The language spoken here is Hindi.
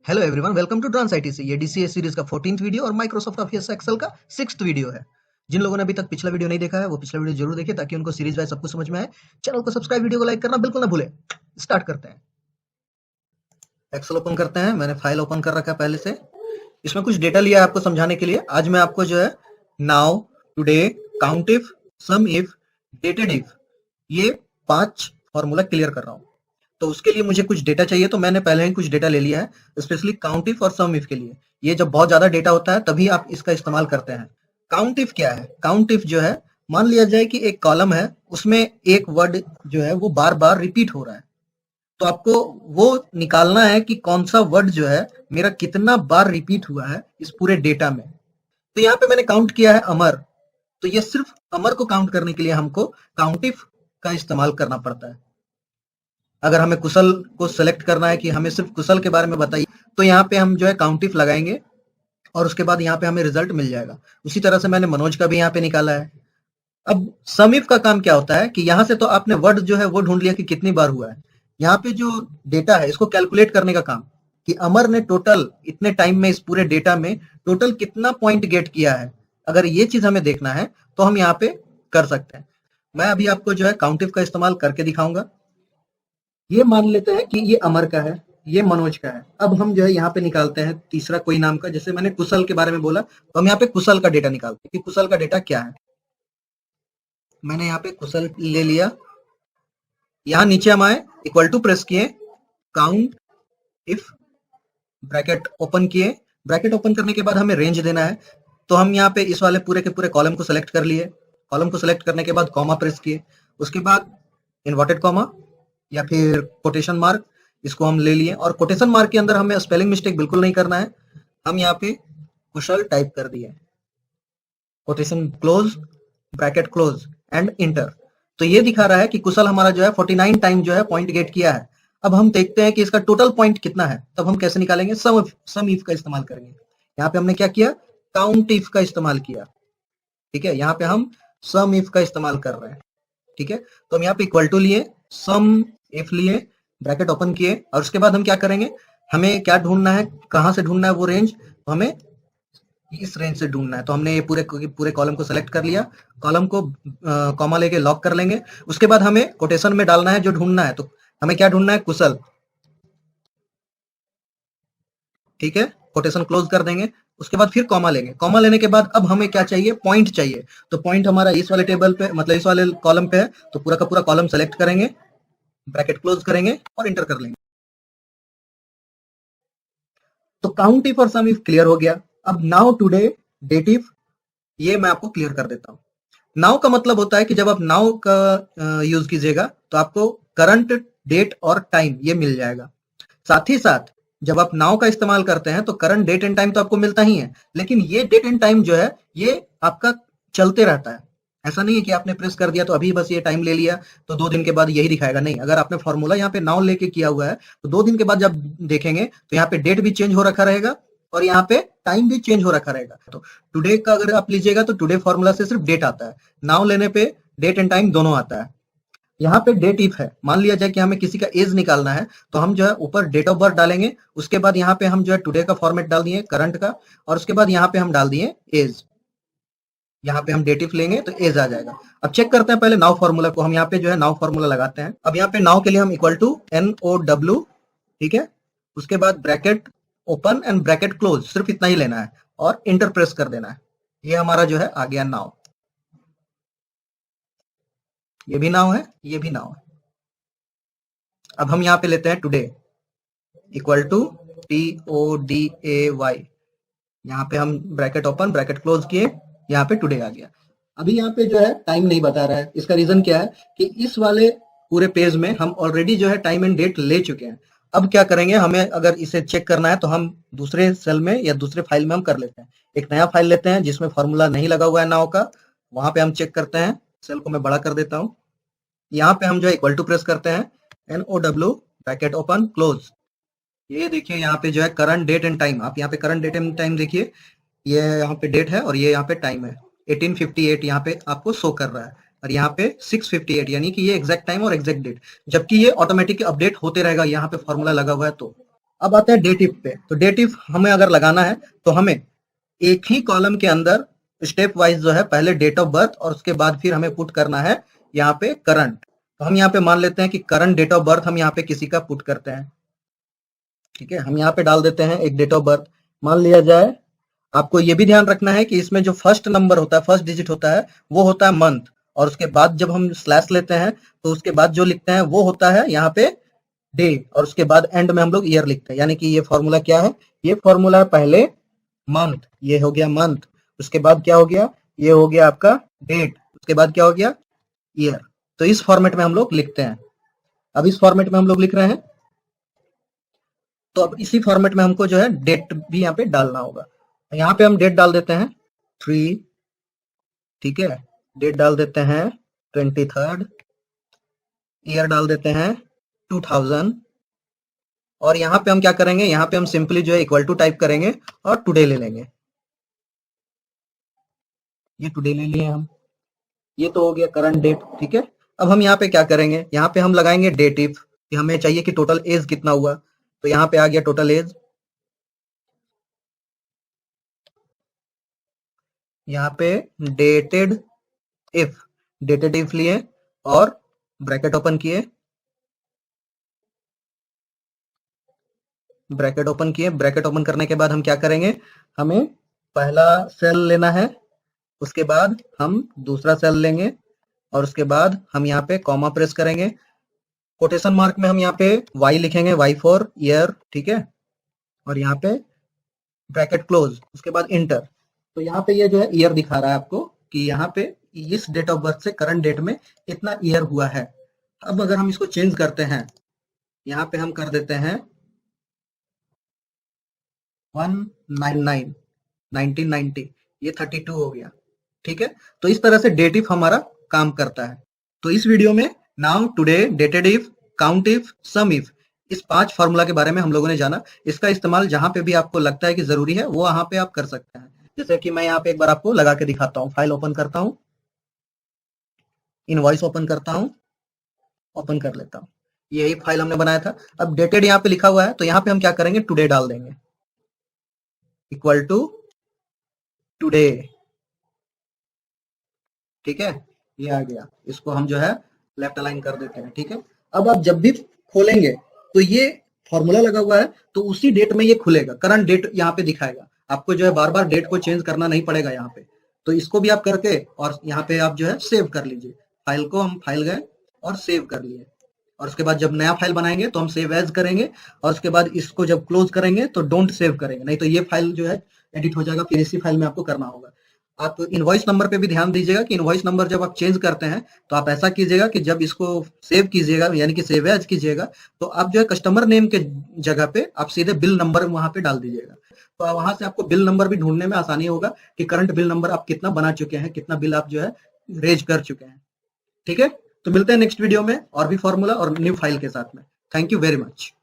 Hello everyone, welcome to trans IT से। ये डीसीए सीरीज का 14th वीडियो और माइक्रोसॉफ्ट ऑफिस एक्सेल का 6th वीडियो है। जिन लोगों ने अभी तक पिछला वीडियो नहीं देखा है वो पिछला वीडियो जरूर देखें ताकि उनको सीरीज वाइज सब कुछ समझ में आए। चैनल को सब्सक्राइब, वीडियो को लाइक करना बिल्कुल ना भूलें। स्टार्ट करते हैं। एक्सेल ओपन करते हैं। मैंने फाइल ओपन कर रखा है पहले से। इसमें कुछ डेटा लिया है आपको समझाने के लिए। आज मैं आपको जो है now, today, count if, sum if, dated if, ये 5 फॉर्मूला क्लियर कर रहा हूँ। तो उसके लिए मुझे कुछ डेटा चाहिए, तो मैंने पहले ही कुछ डेटा ले लिया है, स्पेशली काउंट इफ और सम इफ के लिए। ये जब बहुत ज्यादा डेटा होता है तभी आप इसका इस्तेमाल करते हैं। काउंट इफ क्या है? काउंट इफ जो है, मान लिया जाए कि एक कॉलम है, उसमें एक वर्ड जो है वो बार बार रिपीट हो रहा है, तो आपको वो निकालना है कि कौन सा वर्ड जो है मेरा कितना बार रिपीट हुआ है इस पूरे डेटा में। तो यहाँ पे मैंने काउंट किया है अमर, तो ये सिर्फ अमर को काउंट करने के लिए हमको काउंट इफ का इस्तेमाल करना पड़ता है। अगर हमें कुशल को सेलेक्ट करना है कि हमें सिर्फ कुशल के बारे में बताइए, तो यहाँ पे हम जो है काउंट इफ लगाएंगे और उसके बाद यहाँ पे हमें रिजल्ट मिल जाएगा। उसी तरह से मैंने मनोज का भी यहाँ पे निकाला है। अब सम इफ का काम क्या होता है कि यहाँ से तो आपने वर्ड जो है वो ढूंढ लिया कि कितनी बार हुआ है। यहाँ पे जो डेटा है इसको कैलकुलेट करने का काम, कि अमर ने टोटल इतने टाइम में इस पूरे डेटा में टोटल कितना पॉइंट गेट किया है। अगर ये चीज हमें देखना है तो हम यहाँ पे कर सकते हैं। मैं अभी आपको जो है काउंट इफ का इस्तेमाल करके दिखाऊंगा। ये मान लेते हैं कि ये अमर का है, ये मनोज का है। अब हम जो है यहाँ पे निकालते हैं तीसरा कोई नाम का। जैसे मैंने कुशल के बारे में बोला, तो हम यहाँ पे कुशल का डेटा निकालते हैं कि कुशल का डेटा क्या है। मैंने यहाँ पे कुशल ले लिया। यहाँ नीचे हम आए, इक्वल टू प्रेस किए, काउंट इफ, ब्रैकेट ओपन किए। ब्रैकेट ओपन करने के बाद हमें रेंज देना है, तो हम यहाँ पे इस वाले पूरे के पूरे कॉलम को सिलेक्ट कर लिए। कॉलम को सिलेक्ट करने के बाद कॉमा प्रेस किए, उसके बाद इन्वर्टेड कॉमा या फिर कोटेशन मार्क, इसको हम ले लिए। और कोटेशन मार्क के अंदर हमें स्पेलिंग मिस्टेक बिल्कुल नहीं करना है। हम यहाँ पे कुशल टाइप कर दिए, quotation close, bracket close and inter. तो ये दिखा रहा है कि कुशल हमारा जो है 49 टाइम जो है पॉइंट गेट किया है। अब हम देखते हैं कि इसका टोटल पॉइंट कितना है। तब हम कैसे निकालेंगे? सम इफ का इस्तेमाल करेंगे। यहाँ पे हमने क्या किया? काउंट इफ का इस्तेमाल किया। ठीक है, यहाँ पे हम सम इफ का इस्तेमाल कर रहे हैं। ठीक है, तो हम यहाँ पे इक्वल टू लिए, सम इफ लिए, ब्रैकेट ओपन किए, और उसके बाद हम क्या करेंगे, हमें क्या ढूंढना है, कहां से ढूंढना है वो रेंज, तो हमें इस रेंज से ढूंढना है। तो हमने ये पूरे कॉलम को सेलेक्ट कर लिया। कॉलम को कॉमा लेके लॉक कर लेंगे। उसके बाद हमें कोटेशन में डालना है जो ढूंढना है। तो हमें क्या ढूंढना है? कुशल। ठीक है, कोटेशन क्लोज कर देंगे। उसके बाद फिर कॉमा लेंगे। कॉमा लेने के बाद अब हमें क्या चाहिए? पॉइंट चाहिए। तो पॉइंट हमारा इस वाले टेबल पे, मतलब इस वाले कॉलम पे है, तो पूरा का पूरा कॉलम सेलेक्ट करेंगे, ब्रैकेट क्लोज करेंगे और इंटर कर लेंगे। तो काउंट इफ और सम इफ क्लियर हो गया। अब नाउ, टुडे, डेट इफ, ये मैं आपको क्लियर कर देता हूं। नाउ का मतलब होता है कि जब आप नाउ का यूज कीजिएगा तो आपको करंट डेट और टाइम ये मिल जाएगा। साथ ही साथ जब आप नाउ का इस्तेमाल करते हैं तो करंट डेट एंड टाइम तो आपको मिलता ही है, लेकिन ये डेट एंड टाइम जो है ये आपका चलते रहता है। ऐसा नहीं है कि आपने प्रेस कर दिया तो अभी बस ये टाइम ले लिया तो 2 दिन के बाद यही दिखाएगा। नहीं, अगर आपने फॉर्मूला यहाँ पे नाउ लेके किया हुआ है तो 2 दिन के बाद जब देखेंगे तो यहाँ पे डेट भी चेंज हो रखा रहेगा और यहाँ पे टाइम भी चेंज हो रखा रहेगा। तो टुडे का अगर आप लीजिएगा तो टुडे फॉर्मूला से सिर्फ डेट आता है, नाउ लेने पे डेट एंड टाइम दोनों आता है। यहाँ पे डेट इफ है। मान लिया जाए कि हमें किसी का एज निकालना है, तो हम जो है ऊपर डेट ऑफ बर्थ डालेंगे। उसके बाद यहाँ पे हम जो है टुडे का फॉर्मेट डाल दिए, करंट का, और उसके बाद यहाँ पे हम डाल दिए एज। यहाँ पे हम डेट इफ लेंगे तो एज आ जाएगा। अब चेक करते हैं पहले नाउ फॉर्मूला को। हम यहाँ पे जो है नाउ फॉर्मूला लगाते हैं। अब यहाँ पे नाउ के लिए हम इक्वल टू NOW, ठीक है, उसके बाद bracket open and bracket close, सिर्फ इतना ही लेना है और इंटर प्रेस कर देना है। ये हमारा जो है आ गया नाउ। ये भी नाउ है, ये भी नाउ है। अब हम यहाँ पे लेते हैं टुडे, इक्वल टू TODAY। यहाँ पे हम ब्रैकेट ओपन ब्रैकेट क्लोज किए, यहाँ पे टुडे आ गया। अभी यहाँ पे जो है टाइम नहीं बता रहा है। इसका रीजन क्या है कि इस वाले पूरे पेज में हम ऑलरेडी जो है टाइम एंड डेट ले चुके हैं। अब क्या करेंगे, हमें अगर इसे चेक करना है तो हम दूसरे सेल में या दूसरे फाइल में हम कर लेते हैं। एक नया फाइल लेते हैं जिसमें फॉर्मूला नहीं लगा हुआ है नाउ का, वहां पे हम चेक करते हैं। सेल को मैं बड़ा कर देता हूँ। यहाँ पे हम जो है इक्वल टू प्रेस करते हैं, NOW ब्रैकेट ओपन क्लोज। ये देखिए यहाँ पे जो है करंट डेट एंड टाइम। आप यहाँ पे करंट डेट एंड टाइम देखिए, ये यहाँ पे डेट है और ये यहाँ पे टाइम है। 1858 यहाँ पे आपको शो कर रहा है और यहाँ पे 658, यानी कि ये एग्जैक्ट टाइम और एग्जैक्ट डेट, जबकि ये ऑटोमेटिक अपडेट होते रहेगा यहाँ पे फॉर्मूला लगा हुआ है। तो अब आते हैं डेट इफ पे। तो डेट इफ हमें अगर लगाना है तो हमें एक ही कॉलम के अंदर स्टेप वाइज जो है पहले डेट ऑफ बर्थ और उसके बाद फिर हमें पुट करना है यहाँ पे करंट। तो हम यहाँ पे मान लेते हैं कि करंट डेट ऑफ बर्थ हम यहाँ पे किसी का पुट करते हैं, ठीक है। हम यहाँ पे डाल देते हैं एक डेट ऑफ बर्थ मान लिया जाए। आपको ये भी ध्यान रखना है कि इसमें जो फर्स्ट नंबर होता है, फर्स्ट डिजिट होता है, वो होता है मंथ, और उसके बाद जब हम स्लैश लेते हैं तो उसके बाद जो लिखते हैं वो होता है यहाँ पे डे, और उसके बाद एंड में हम लोग ईयर लिखते हैं। यानी कि ये फॉर्मूला क्या है, ये फॉर्मूला है पहले मंथ, ये हो गया मंथ, उसके बाद क्या हो गया, ये हो गया आपका डेट, उसके बाद क्या हो गया ईयर। तो इस फॉर्मेट में हम लोग लिखते हैं। अब इस फॉर्मेट में हम लोग लिख रहे हैं, तो अब इसी फॉर्मेट में हमको जो है डेट भी यहाँ पे डालना होगा। यहाँ पे हम डेट डाल देते हैं 3, ठीक है। डेट डाल देते हैं 23rd, ईयर डाल देते हैं 2000, और यहाँ पे हम क्या करेंगे, यहाँ पे हम सिंपली जो है इक्वल टू टाइप करेंगे और टुडे ले लेंगे। ये टुडे ले लिए हम, ये तो हो गया करंट डेट, ठीक है। अब हम यहाँ पे क्या करेंगे, यहाँ पे हम लगाएंगे डेट इफ, कि हमें चाहिए कि टोटल एज कितना हुआ। तो यहाँ पे आ गया टोटल एज, यहाँ पे डेटेड इफ लिए और ब्रैकेट ओपन किए, ब्रैकेट ओपन करने के बाद हम क्या करेंगे, हमें पहला सेल लेना है, उसके बाद हम दूसरा सेल लेंगे, और उसके बाद हम यहाँ पे कॉमा प्रेस करेंगे। कोटेशन मार्क में हम यहाँ पे y लिखेंगे, y फॉर ईयर, ठीक है, और यहाँ पे ब्रैकेट क्लोज, उसके बाद इंटर। तो यहाँ पे ये जो है ईयर दिखा रहा है आपको कि यहाँ पे इस डेट ऑफ बर्थ से करंट डेट में इतना ईयर हुआ है। अब अगर हम इसको चेंज करते हैं, यहाँ पे हम कर देते हैं 1990, ये 32 हो गया, ठीक है। तो इस तरह से डेट इफ हमारा काम करता है। तो इस वीडियो में now, today, dated if, count if, sum if, इस 5 फार्मूला के बारे में हम लोगों ने जाना। इसका इस्तेमाल जहां पे भी आपको लगता है कि जरूरी है वो वहां पे आप कर सकते हैं। जैसे कि मैं यहाँ पे एक बार आपको लगा के दिखाता हूँ। फाइल ओपन करता हूँ, इनवॉइस ओपन करता हूँ, ओपन कर लेता हूँ, यही फाइल हमने बनाया था। अब डेटेड यहाँ पे लिखा हुआ है, तो यहाँ पे हम क्या करेंगे, टुडे डाल देंगे, इक्वल टू टुडे, ठीक है। ये आ गया, इसको हम जो है लेफ्ट अलाइन कर देते हैं, ठीक है। अब आप जब भी खोलेंगे तो ये फॉर्मूला लगा हुआ है, तो उसी डेट में ये खुलेगा, करंट डेट यहाँ पे दिखाएगा। आपको जो है बार बार डेट को चेंज करना नहीं पड़ेगा यहाँ पे। तो इसको भी आप करके और यहाँ पे आप जो है सेव कर लीजिए। फाइल को हम फाइल गए और सेव कर लिए, और उसके बाद जब नया फाइल बनाएंगे तो हम सेव एज करेंगे, और उसके बाद इसको जब क्लोज करेंगे तो डोंट सेव करेंगे, नहीं तो ये फाइल जो है एडिट हो जाएगा, फिर इसी फाइल में आपको करना होगा। आप इनवॉइस नंबर पे भी ध्यान दीजिएगा कि इनवॉइस नंबर जब आप चेंज करते हैं तो आप ऐसा कीजिएगा कि जब इसको सेव कीजिएगा, यानी कि सेव एज कीजिएगा, तो आप जो है कस्टमर नेम के जगह पे आप सीधे बिल नंबर वहां पे डाल दीजिएगा। तो वहां से आपको बिल नंबर भी ढूंढने में आसानी होगा कि करंट बिल नंबर आप कितना बना चुके हैं, कितना बिल आप जो है रेज कर चुके हैं, ठीक है। तो मिलते हैं नेक्स्ट वीडियो में और भी फॉर्मूला और न्यू फाइल के साथ में। Thank you very much.